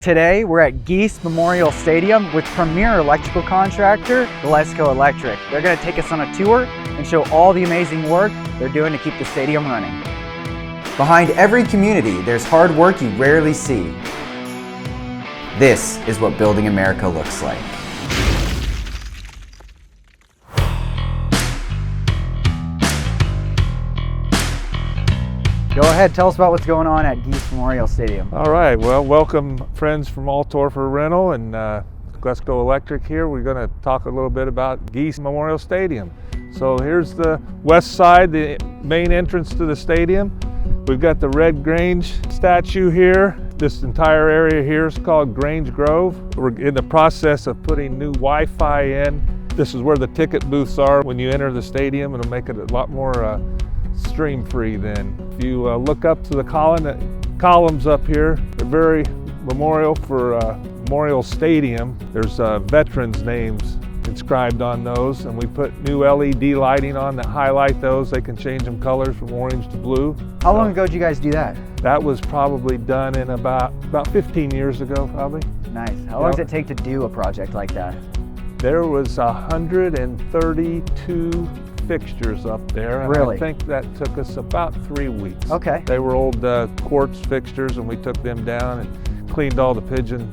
Today, we're at Geese Memorial Stadium with premier electrical contractor, Glesco Electric. They're going to take us on a tour and show all the amazing work they're doing to keep the stadium running. Behind every community, there's hard work you rarely see. This is what building America looks like. Go ahead, tell us about what's going on at Geese Memorial Stadium. All right, well, welcome friends from Altorfer Rental and Glesco Electric here. We're going to talk a little bit about Geese Memorial Stadium. So here's the west side, the main entrance to the stadium. We've got the Red Grange statue here. This entire area here is called Grange Grove. We're in the process of putting new Wi-Fi in. This is where the ticket booths are when you enter the stadium. It'll make it a lot more stream-free then. If you look up to the columns up here, they're very memorial for Memorial Stadium. There's veterans' names inscribed on those, and we put new LED lighting on that highlight those. They can change them colors from orange to blue. How long ago did you guys do that? That was probably done in about 15 years ago, probably. Nice. How long does it take to do a project like that? There was 132 fixtures up there. And really? I think that took us about 3 weeks. Okay. They were old quartz fixtures, and we took them down and cleaned all the pigeon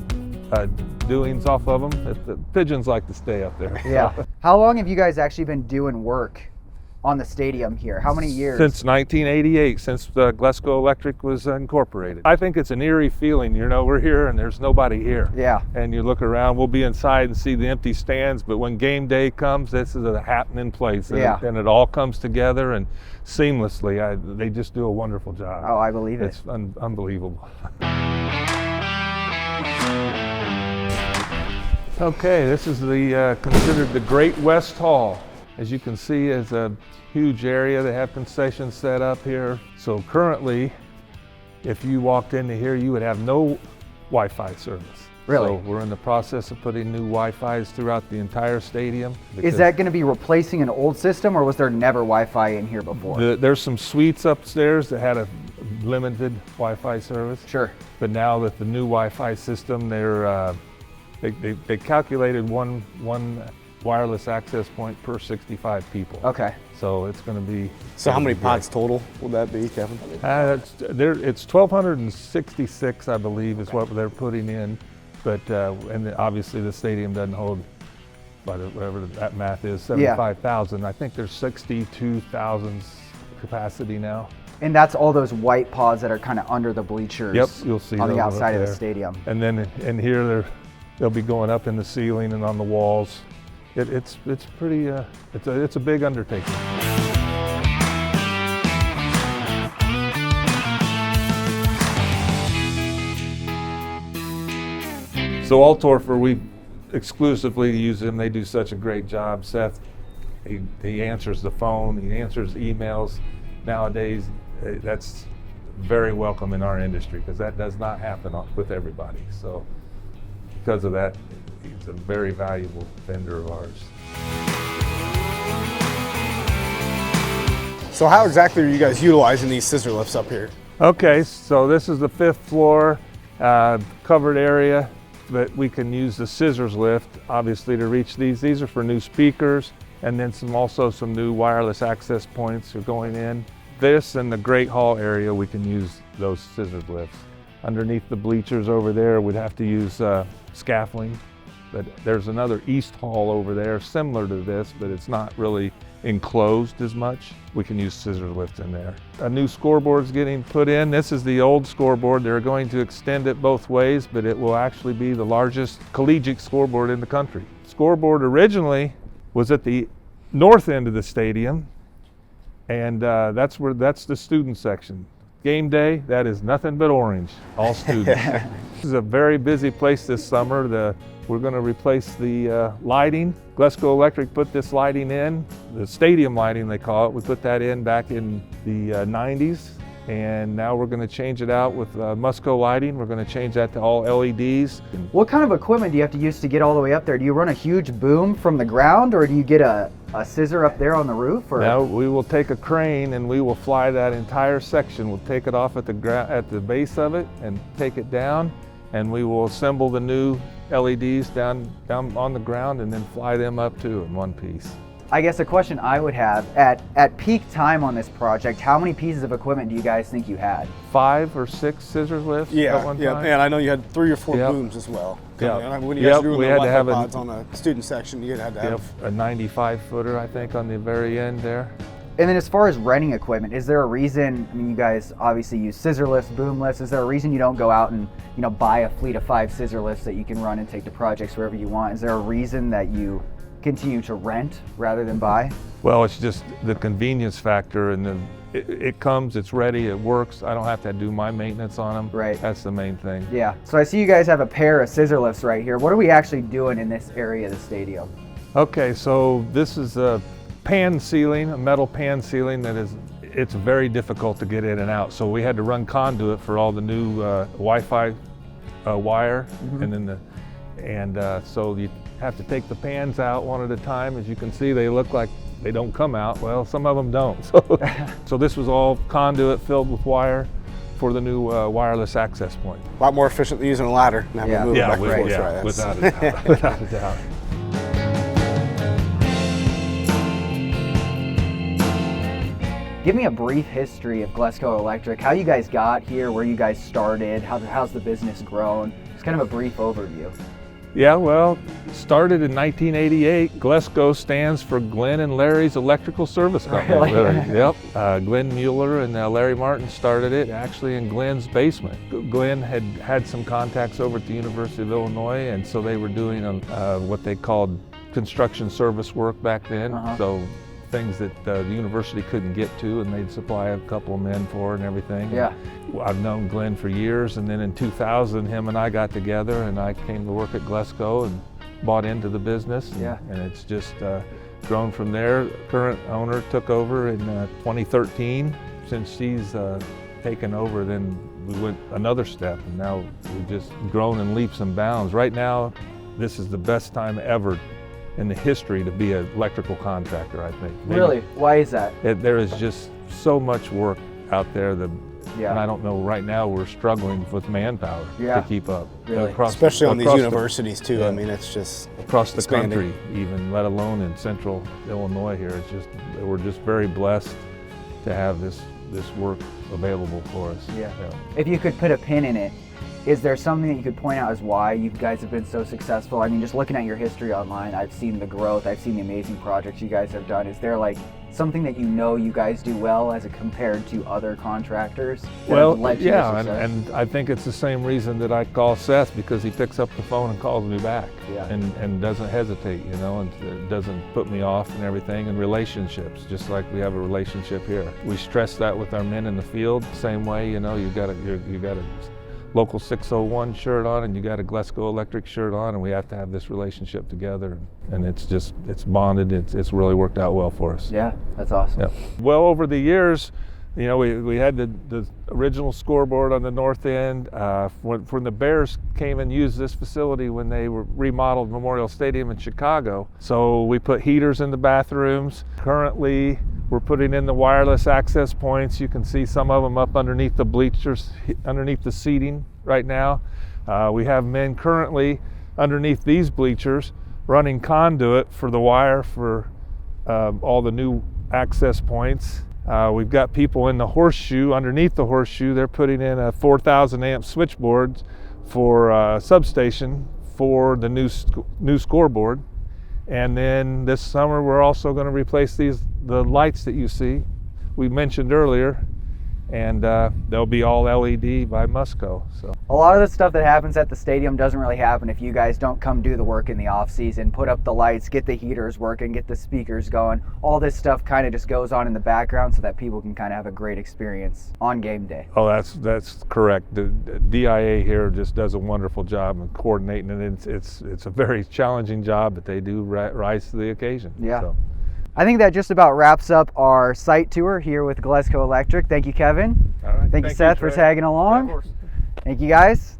doings off of them. The pigeons like to stay up there. Yeah. How long have you guys actually been doing work on the stadium here? How many years? Since 1988, since Glesco Electric was incorporated. I think it's an eerie feeling, you know, we're here and there's nobody here. Yeah. And you look around, we'll be inside and see the empty stands, but when game day comes, this is a happening place. And, yeah. And it all comes together and seamlessly. They just do a wonderful job. Oh, I believe it. It's unbelievable. Okay, this is considered the Great West Hall. As you can see, it's a huge area. They have concessions set up here. So currently, if you walked into here, you would have no Wi-Fi service. Really? So we're in the process of putting new Wi-Fis throughout the entire stadium. Is that going to be replacing an old system, or was there never Wi-Fi in here before? There's some suites upstairs that had a limited Wi-Fi service. Sure. But now that the new Wi-Fi system, they calculated one wireless access point per 65 people. Okay. So it's going to be. So how many pods total will that be, Kevin? It's 1,266, I believe, is what they're putting in. But and obviously the stadium doesn't hold, whatever that math is, 75,000. I think there's 62,000 capacity now. And that's all those white pods that are kind of under the bleachers. Yep, you'll see on the those outside up of there. the stadium. And then in here they'll be going up in the ceiling and on the walls. It's pretty. It's a big undertaking. So Altorfer, we exclusively use them. They do such a great job. Seth, he answers the phone. He answers emails. Nowadays, that's very welcome in our industry because that does not happen with everybody. So because of that, he's a very valuable vendor of ours. So how exactly are you guys utilizing these scissor lifts up here? Okay, so this is the 5th floor covered area that we can use the scissors lift, obviously, to reach these. These are for new speakers, and then also some new wireless access points are going in. This and the Great Hall area, we can use those scissors lifts. Underneath the bleachers over there, we'd have to use scaffolding. But there's another East Hall over there, similar to this, but it's not really enclosed as much. We can use scissor lifts in there. A new scoreboard's getting put in. This is the old scoreboard. They're going to extend it both ways, but it will actually be the largest collegiate scoreboard in the country. Scoreboard originally was at the north end of the stadium, and that's the student section. Game day, that is nothing but orange, all students. This is a very busy place this summer. We're going to replace the lighting. Glesco Electric put this lighting in, the stadium lighting they call it. We put that in back in the 90s, and now we're going to change it out with Musco lighting. We're going to change that to all LEDs. What kind of equipment do you have to use to get all the way up there? Do you run a huge boom from the ground, or do you get a scissor up there on the roof? Or? No, we will take a crane and we will fly that entire section. We'll take it off at the base of it and take it down. and we will assemble the new LEDs down on the ground and then fly them up too in one piece. I guess a question I would have, at peak time on this project, how many pieces of equipment do you guys think you had? 5 or 6 scissors lifts at one time. And I know you had 3 or 4 Yep. booms as well. Yeah. And when you guys were doing we the had to have Wi-Fi pods on the student section, you had to have. a 95 footer, I think, on the very end there. And then as far as renting equipment, is there a reason, I mean, you guys obviously use scissor lifts, boom lifts, is there a reason you don't go out and, buy a fleet of 5 scissor lifts that you can run and take to projects wherever you want? Is there a reason that you continue to rent rather than buy? Well, it's just the convenience factor, and it comes, it's ready, it works. I don't have to do my maintenance on them. Right. That's the main thing. Yeah. So I see you guys have a pair of scissor lifts right here. What are we actually doing in this area of the stadium? Okay, so this is a pan ceiling, a metal pan ceiling it's very difficult to get in and out. So we had to run conduit for all the new Wi-Fi wire, and then so you have to take the pans out one at a time. As you can see, they look like they don't come out. Well, some of them don't. So this was all conduit filled with wire for the new wireless access point. A lot more efficient than using a ladder and having to move it back and forth. Right? Without a doubt. Without a doubt. Give me a brief history of Glesco Electric, how you guys got here, where you guys started, how's the business grown? Just kind of a brief overview. Yeah, well, started in 1988. Glesco stands for Glenn and Larry's Electrical Service Company. Really? Yep. Glenn Mueller and Larry Martin started it actually in Glenn's basement. Glenn had some contacts over at the University of Illinois, and so they were doing what they called construction service work back then. So things that the university couldn't get to, and they'd supply a couple of men for and everything. Yeah. I've known Glenn for years, and then in 2000 him and I got together and I came to work at Glesco and bought into the business. And it's just grown from there. Current owner took over in 2013. Since she's taken over, then we went another step, and now we've just grown in leaps and bounds. Right now, this is the best time ever in the history to be an electrical contractor, I think. Really? Why is that? There is just so much work out there, and I don't know, right now we're struggling with manpower to keep up. Really? Especially on these universities too. I mean, it's just across the expanding. country, even, let alone in central Illinois here. It's just, we're just very blessed to have this work available for us. Yeah. If you could put a pin in it, is there something that you could point out as why you guys have been so successful? I mean, just looking at your history online, I've seen the growth, I've seen the amazing projects you guys have done. Is there like something that you guys do well as compared to other contractors? Well, yeah, and I think it's the same reason that I call Seth, because he picks up the phone and calls me back, and doesn't hesitate, and doesn't put me off and everything. And relationships, just like we have a relationship here. We stress that with our men in the field, same way, you got a local 601 shirt on and you got a Glesco Electric shirt on, and we have to have this relationship together, and it's bonded. It's really worked out well for us. Yeah, that's awesome. Yeah. Well, over the years, we had the original scoreboard on the north end. When the Bears came and used this facility when they remodeled Memorial Stadium in Chicago, so we put heaters in the bathrooms. Currently, we're putting in the wireless access points. You can see some of them up underneath the bleachers, underneath the seating right now. We have men currently underneath these bleachers running conduit for the wire for all the new access points. We've got people in the horseshoe, underneath the horseshoe. They're putting in a 4,000 amp switchboard for substation for the new scoreboard. And then this summer, we're also going to replace the lights that you see, we mentioned earlier, and they'll be all LED by Musco. So a lot of the stuff that happens at the stadium doesn't really happen if you guys don't come do the work in the off season, put up the lights, get the heaters working, get the speakers going. All this stuff kind of just goes on in the background so that people can kind of have a great experience on game day. Oh, that's correct. The DIA here just does a wonderful job in coordinating, and it's a very challenging job, but they do rise to the occasion. Yeah. So. I think that just about wraps up our site tour here with Glesco Electric. Thank you, Kevin. All right. Thank you, Seth, for tagging along. Yeah, of course. Thank you, guys.